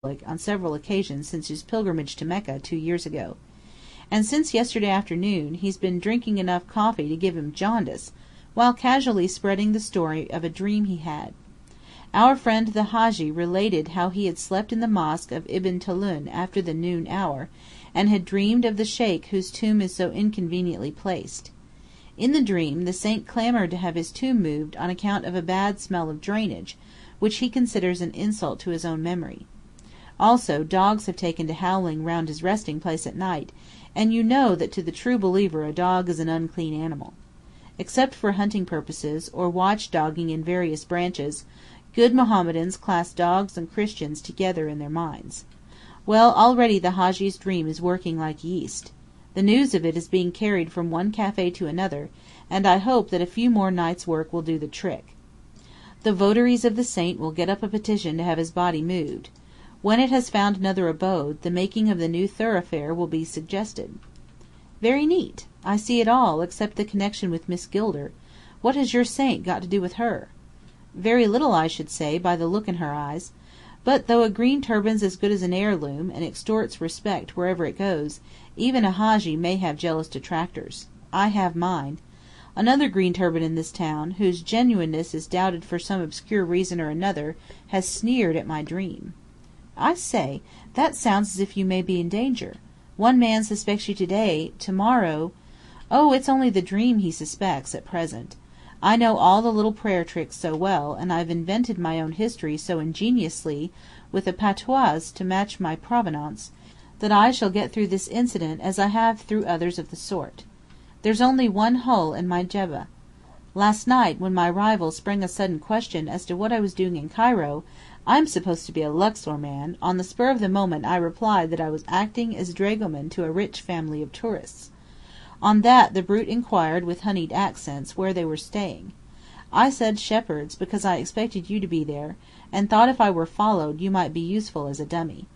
on several occasions since his pilgrimage to Mecca 2 years ago. And since yesterday afternoon he's been drinking enough coffee to give him jaundice, while casually spreading the story of a dream he had. Our friend the Hadji related how he had slept in the mosque of Ibn Tulun after the noon hour, and had dreamed of the Sheykh whose tomb is so inconveniently placed. In the dream the saint clamoured to have his tomb moved on account of a bad smell of drainage, which he considers an insult to his own memory. Also dogs have taken to howling round his resting place at night, and you know that to the true believer a dog is an unclean animal. Except for hunting purposes, or watch-dogging in various branches, good Mohammedans class dogs and Christians together in their minds. Well, already the Hadji's dream is working like yeast. The news of it is being carried from one café to another, and I hope that a few more nights' work will do the trick. The votaries of the saint will get up a petition to have his body moved. When it has found another abode, the making of the new thoroughfare will be suggested. Very neat. I see it all, except the connection with Miss Gilder. What has your saint got to do with her? Very little, I should say, by the look in her eyes. But though a green turban's as good as an heirloom, and extorts respect wherever it goes, even a Hadji may have jealous detractors. I have mine. Another green turban in this town, whose genuineness is doubted for some obscure reason or another, has sneered at my dream. I say, that sounds as if you may be in danger. One man suspects you today, tomorrow— Oh, it's only the dream he suspects, at present. I know all the little prayer tricks so well, and I've invented my own history so ingeniously, with a patois to match my provenance, that I shall get through this incident as I have through others of the sort. There's only one hole in my jebba. Last night, when my rival sprang a sudden question as to what I was doing in Cairo, I'm supposed to be a Luxor man, on the spur of the moment I replied that I was acting as dragoman to a rich family of tourists. On that the brute inquired with honeyed accents where they were staying. I said Shepherd's because I expected you to be there, and thought if I were followed you might be useful as a dummy.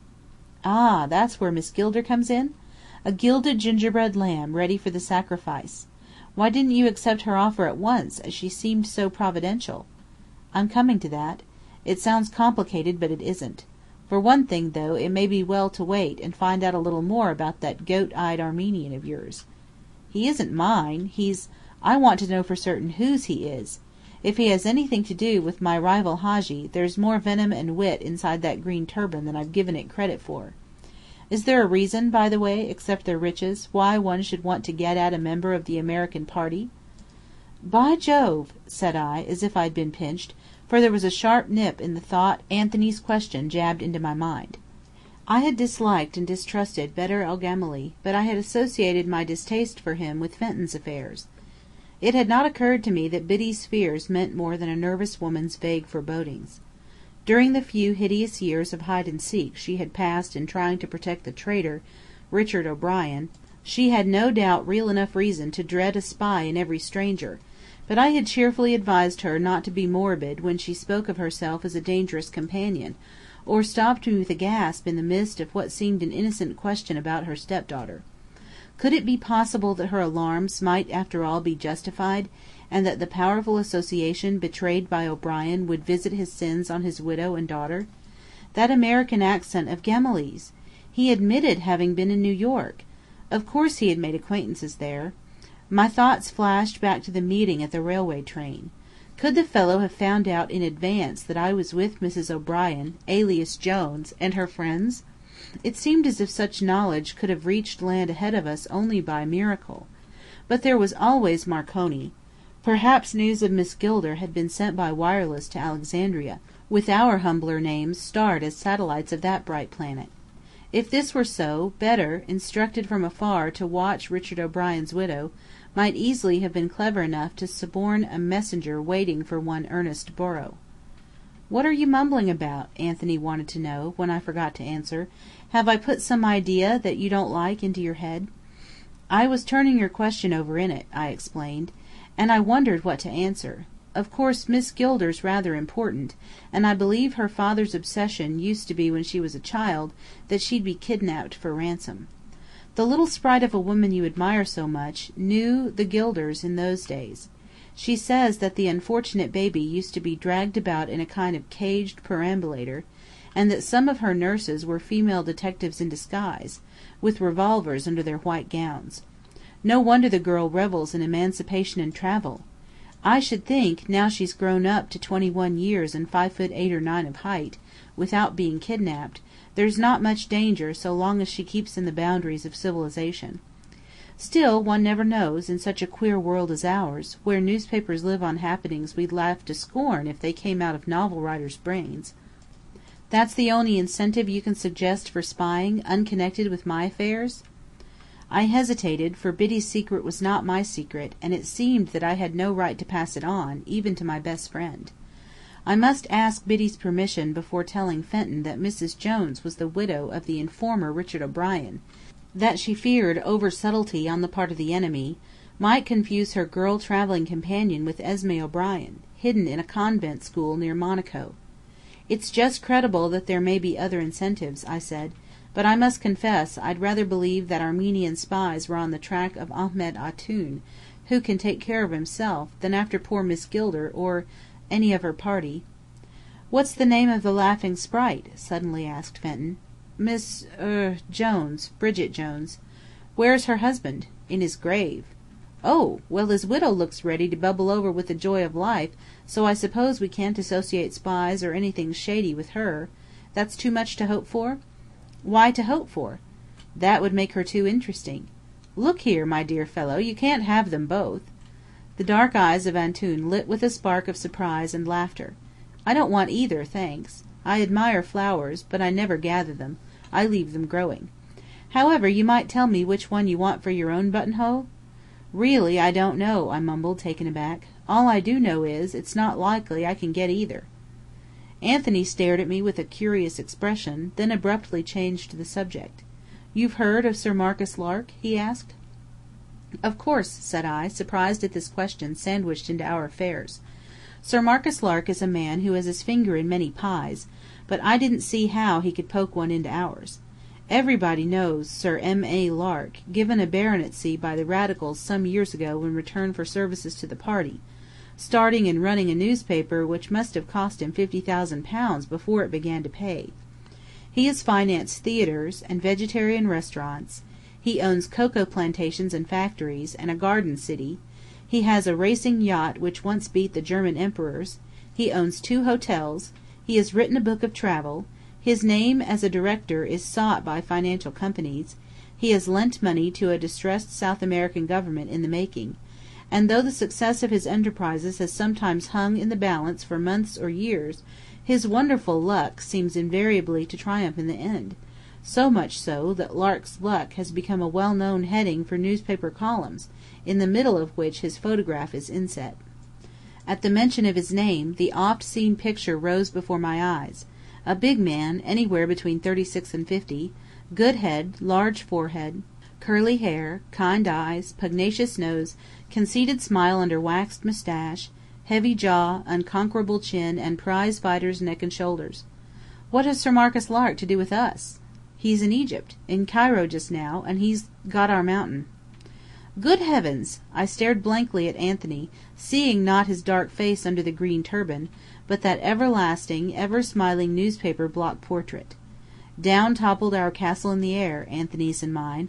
Ah, that's where Miss Gilder comes in? A gilded gingerbread lamb ready for the sacrifice. Why didn't you accept her offer at once, as she seemed so providential? I'm coming to that. It sounds complicated, but it isn't. For one thing, though, it may be well to wait and find out a little more about that goat-eyed Armenian of yours. He isn't mine. I want to know for certain whose he is. If he has anything to do with my rival Hadji, there's more venom and wit inside that green turban than I've given it credit for. Is there a reason, by the way, except their riches, why one should want to get at a member of the American party? By Jove, said I, as if I'd been pinched, for there was a sharp nip in the thought Anthony's question jabbed into my mind. I had disliked and distrusted Bedr el Gemály, but I had associated my distaste for him with Fenton's affairs. It had not occurred to me that Biddy's fears meant more than a nervous woman's vague forebodings. During the few hideous years of hide-and-seek she had passed in trying to protect the traitor, Richard O'Brien, she had no doubt real enough reason to dread a spy in every stranger, but I had cheerfully advised her not to be morbid when she spoke of herself as a dangerous companion, or stopped me with a gasp in the midst of what seemed an innocent question about her stepdaughter. Could it be possible that her alarms might after all be justified, and that the powerful association betrayed by O'Brien would visit his sins on his widow and daughter? That American accent of Gemály's! He admitted having been in New York. Of course he had made acquaintances there. My thoughts flashed back to the meeting at the railway train. Could the fellow have found out in advance that I was with Mrs. O'Brien, alias Jones, and her friends? It seemed as if such knowledge could have reached land ahead of us only by miracle. But there was always Marconi. Perhaps news of Miss Gilder had been sent by wireless to Alexandria, with our humbler names starred as satellites of that bright planet. If this were so, Bedr, instructed from afar to watch Richard O'Brien's widow, might easily have been clever enough to suborn a messenger waiting for one Ernest Borrow. "What are you mumbling about?" Anthony wanted to know, when I forgot to answer. "Have I put some idea that you don't like into your head?" "I was turning your question over in it," I explained, "and I wondered what to answer. Of course Miss Gilder's rather important, and I believe her father's obsession used to be when she was a child that she'd be kidnapped for ransom. The little sprite of a woman you admire so much knew the Gilders in those days. She says that the unfortunate baby used to be dragged about in a kind of caged perambulator, and that some of her nurses were female detectives in disguise, with revolvers under their white gowns. No wonder the girl revels in emancipation and travel. I should think, now she's grown up to 21 years and 5'8" or 9" of height, without being kidnapped, there's not much danger so long as she keeps in the boundaries of civilization. Still, one never knows, in such a queer world as ours, where newspapers live on happenings we'd laugh to scorn if they came out of novel writers' brains. That's the only incentive you can suggest for spying, unconnected with my affairs?" I hesitated, for Biddy's secret was not my secret, and it seemed that I had no right to pass it on, even to my best friend. I must ask Biddy's permission before telling Fenton that Mrs. Jones was the widow of the informer Richard O'Brien, that she feared over-subtlety on the part of the enemy might confuse her girl travelling companion with Esmé O'Brien, hidden in a convent school near Monaco. "It's just credible that there may be other incentives," I said, "but I must confess I'd rather believe that Armenian spies were on the track of Ahmed Atoun, who can take care of himself, than after poor Miss Gilder, or any of her party." "What's the name of the laughing sprite?" suddenly asked Fenton. "Miss Jones, Bridget Jones." "Where's her husband?" "In his grave." "Oh! Well, his widow looks ready to bubble over with the joy of life, so I suppose we can't associate spies or anything shady with her. That's too much to hope for?" "Why to hope for?" "That would make her too interesting." "Look here, my dear fellow, you can't have them both." The dark eyes of Antoun lit with a spark of surprise and laughter. "I don't want either, thanks. I admire flowers, but I never gather them. I leave them growing. However, you might tell me which one you want for your own buttonhole?" "Really, I don't know," I mumbled, taken aback. "All I do know is, it's not likely I can get either." Anthony stared at me with a curious expression, then abruptly changed the subject. "You've heard of Sir Marcus Lark?" he asked. "Of course," said I, surprised at this question sandwiched into our affairs. "Sir Marcus Lark is a man who has his finger in many pies, but I didn't see how he could poke one into ours. Everybody knows Sir M.A. Lark, given a baronetcy by the Radicals some years ago in return for services to the party, starting and running a newspaper which must have cost him £50,000 before it began to pay. He has financed theatres and vegetarian restaurants. He owns cocoa plantations and factories, and a garden city. He has a racing yacht which once beat the German emperors. He owns 2 hotels. He has written a book of travel. His name as a director is sought by financial companies. He has lent money to a distressed South American government in the making. And though the success of his enterprises has sometimes hung in the balance for months or years, his wonderful luck seems invariably to triumph in the end. So much so that Lark's Luck has become a well-known heading for newspaper columns, in the middle of which his photograph is inset. At the mention of his name, the oft-seen picture rose before my eyes. A big man, anywhere between 36 and 50, good head, large forehead, curly hair, kind eyes, pugnacious nose, conceited smile under waxed moustache, heavy jaw, unconquerable chin, and prize-fighter's neck and shoulders. What has Sir Marcus Lark to do with us? He's in Egypt, in Cairo just now, and he's got our mountain. Good heavens! I stared blankly at Anthony, seeing not his dark face under the green turban, but that everlasting, ever-smiling newspaper block portrait. Down toppled our castle in the air, Anthony's and mine,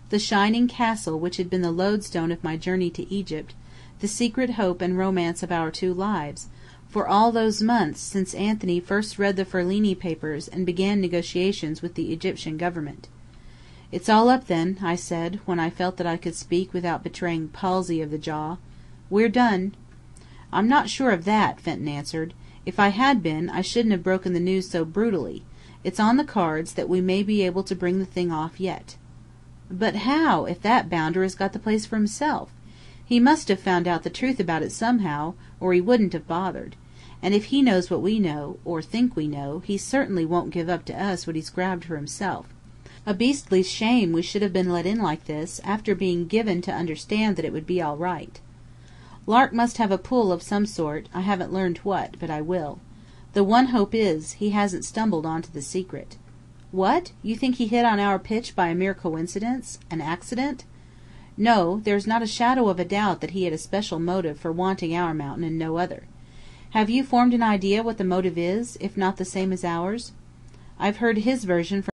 the shining castle which had been the lodestone of my journey to Egypt, the secret hope and romance of our 2 lives, for all those months since Anthony first read the Ferlini papers and began negotiations with the Egyptian government. "It's all up then," I said, when I felt that I could speak without betraying palsy of the jaw. "We're done." "I'm not sure of that," Fenton answered. "If I had been, I shouldn't have broken the news so brutally. It's on the cards that we may be able to bring the thing off yet." "But how, if that bounder has got the place for himself? He must have found out the truth about it somehow, or he wouldn't have bothered. And if he knows what we know, or think we know, he certainly won't give up to us what he's grabbed for himself. A beastly shame we should have been let in like this, after being given to understand that it would be all right. Lark must have a pull of some sort, I haven't learned what, but I will. The one hope is, he hasn't stumbled onto the secret." "What? You think he hit on our pitch by a mere coincidence? An accident?" "No, there's not a shadow of a doubt that he had a special motive for wanting our mountain and no other. Have you formed an idea what the motive is, if not the same as ours?" I've heard his version from